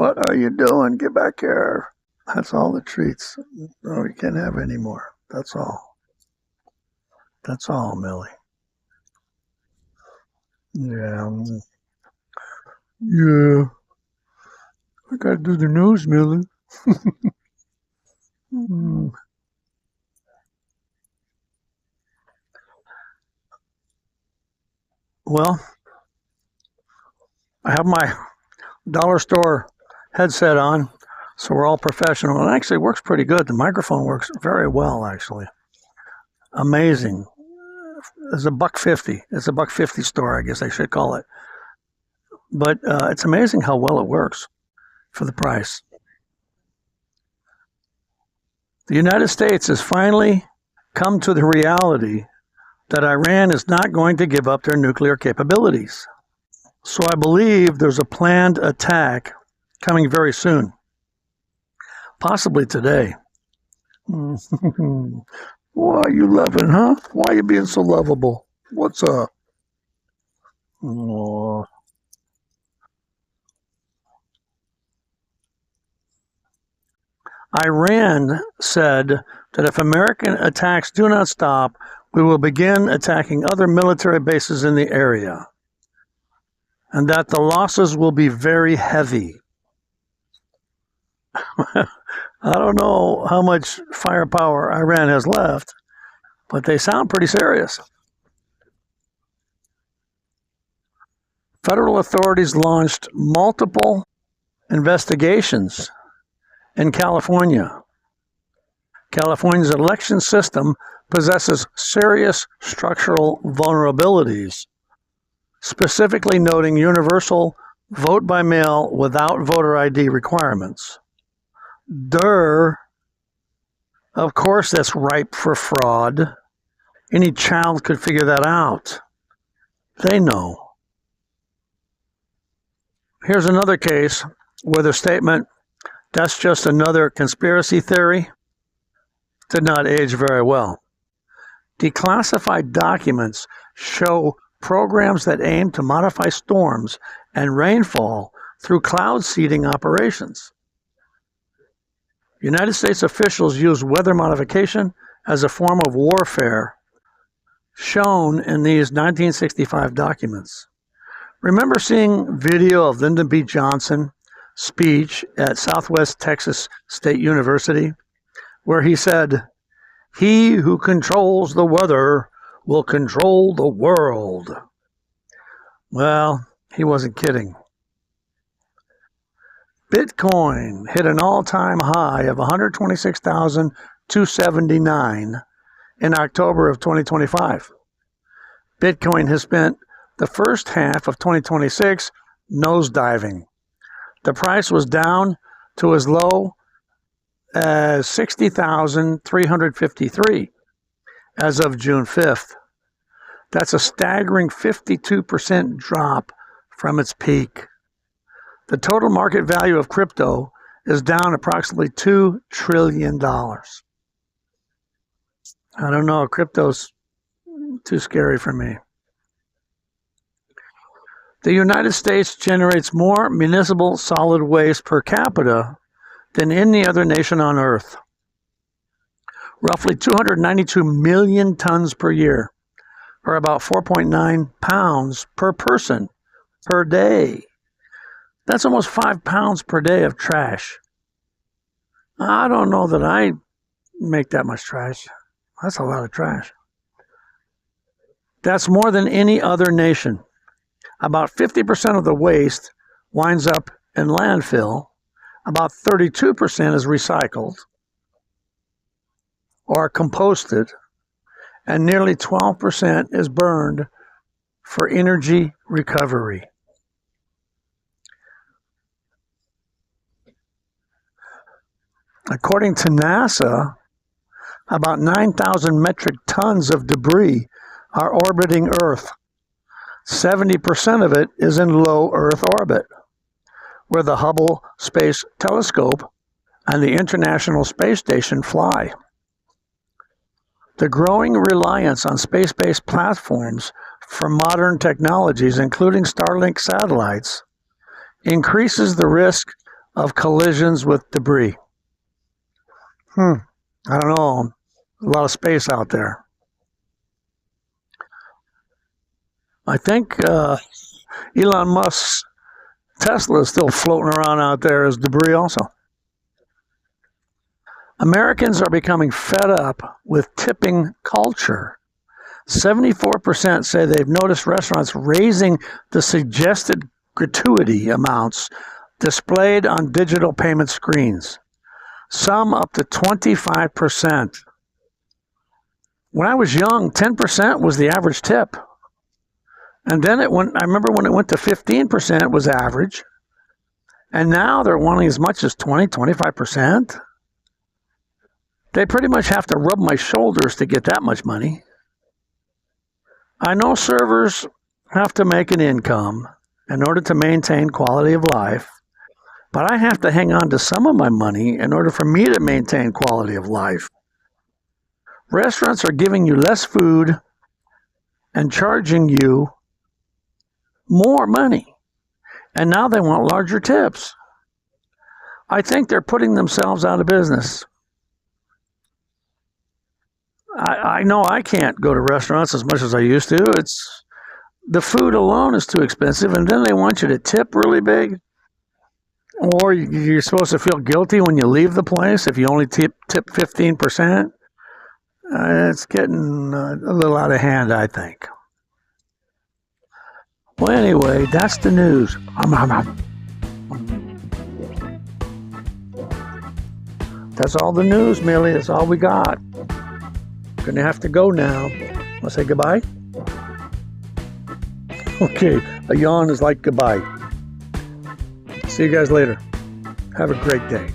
What are you doing? Get back here. That's all the treats. No, you can't have any more. That's all. That's all, Millie. Yeah. Yeah. I gotta do the nose, Millie. Mm. Well, I have my dollar store headset on, so we're all professional. It actually works pretty good. The microphone works very well, actually. Amazing. It's $1.50. It's $1.50 store, I guess I should call it. But it's amazing how well it works for the price. The United States has finally come to the reality that Iran is not going to give up their nuclear capabilities. So I believe there's a planned attack coming very soon, possibly today. Why are you loving, huh? Why are you being so lovable? What's up? Oh. Iran said that if American attacks do not stop, we will begin attacking other military bases in the area, and that the losses will be very heavy. I don't know how much firepower Iran has left, but they sound pretty serious. Federal authorities launched multiple investigations in California. California's election system possesses serious structural vulnerabilities, specifically noting universal vote by mail without voter ID requirements. Of course that's ripe for fraud. Any child could figure that out. They know. Here's another case where the statement, "That's just another conspiracy theory," did not age very well. Declassified documents show programs that aim to modify storms and rainfall through cloud seeding operations. United States officials use weather modification as a form of warfare, shown in these 1965 documents. Remember seeing video of Lyndon B. Johnson's speech at Southwest Texas State University, where he said, "He who controls the weather will control the world." Well, he wasn't kidding. Bitcoin hit an all-time high of 126,279 in October of 2025. Bitcoin has spent the first half of 2026 nosediving. The price was down to as low as 60,353 as of June 5th. That's a staggering 52% drop from its peak. The total market value of crypto is down approximately $2 trillion. I don't know, crypto's too scary for me. The United States generates more municipal solid waste per capita than any other nation on Earth. Roughly 292 million tons per year, or about 4.9 pounds per person per day. That's almost 5 pounds per day of trash. I don't know that I make that much trash. That's a lot of trash. That's more than any other nation. About 50% of the waste winds up in landfill. About 32% is recycled or composted, and nearly 12% is burned for energy recovery. According to NASA, about 9,000 metric tons of debris are orbiting Earth. 70% of it is in low Earth orbit, where the Hubble Space Telescope and the International Space Station fly. The growing reliance on space-based platforms for modern technologies, including Starlink satellites, increases the risk of collisions with debris. I don't know. A lot of space out there. I think Elon Musk's Tesla is still floating around out there as debris also. Americans are becoming fed up with tipping culture. 74% say they've noticed restaurants raising the suggested gratuity amounts displayed on digital payment screens, some up to 25%. When I was young, 10% was the average tip. And then I remember when it went to 15% was average. And now they're wanting as much as 20, 25%. They pretty much have to rub my shoulders to get that much money. I know servers have to make an income in order to maintain quality of life, but I have to hang on to some of my money in order for me to maintain quality of life. Restaurants are giving you less food and charging you more money, and now they want larger tips. I think they're putting themselves out of business. I know I can't go to restaurants as much as I used to. The food alone is too expensive, and then they want you to tip really big. Or you're supposed to feel guilty when you leave the place if you only tip 15%. It's getting a little out of hand, I think. Well, anyway, that's the news. That's all the news, Millie. That's all we got. Gonna have to go now. Want to say goodbye? Okay, a yawn is like goodbye. See you guys later. Have a great day.